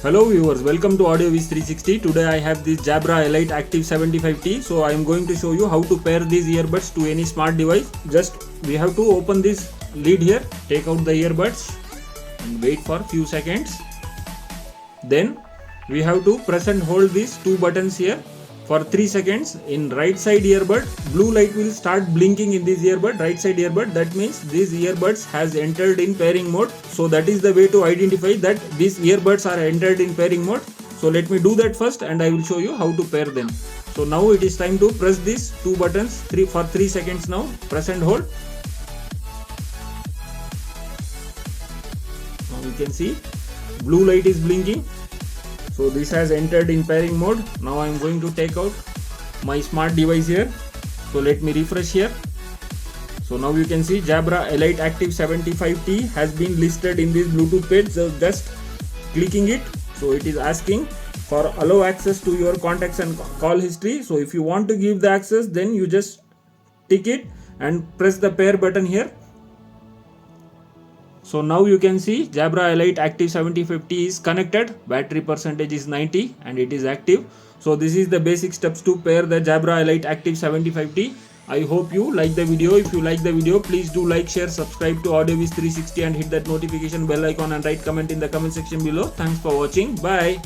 Hello viewers, welcome to AudioViz 360. Today I have this Jabra Elite Active 75T. So I am going to show you how to pair these earbuds to any smart device. Just we have to open this lid here, take out the earbuds and wait for few seconds. Then we have to press and hold these two buttons here for 3 seconds. In right side earbud, blue light will start blinking in this earbud, right side earbud. That means these earbuds has entered in pairing mode. So that is the way to identify that these earbuds are entered in pairing mode. So let me do that first and I will show you how to pair them. So now it is time to press these two buttons for 3 seconds now. Press and hold. Now you can see blue light is blinking. So this has entered in pairing mode. Now I am going to take out my smart device here. So let me refresh here. So now you can see Jabra Elite Active 75T has been listed in this Bluetooth page. So just clicking it. So it is asking for allow access to your contacts and call history. So if you want to give the access, then you just tick it and press the pair button here. So now you can see Jabra Elite Active 7050 is connected, battery percentage is 90 and it is active. So this is the basic steps to pair the Jabra Elite Active 75T. I hope you like the video. If you like the video, please do like, share, subscribe to AudioViz 360 and hit that notification bell icon and write comment in the comment section below. Thanks for watching. Bye.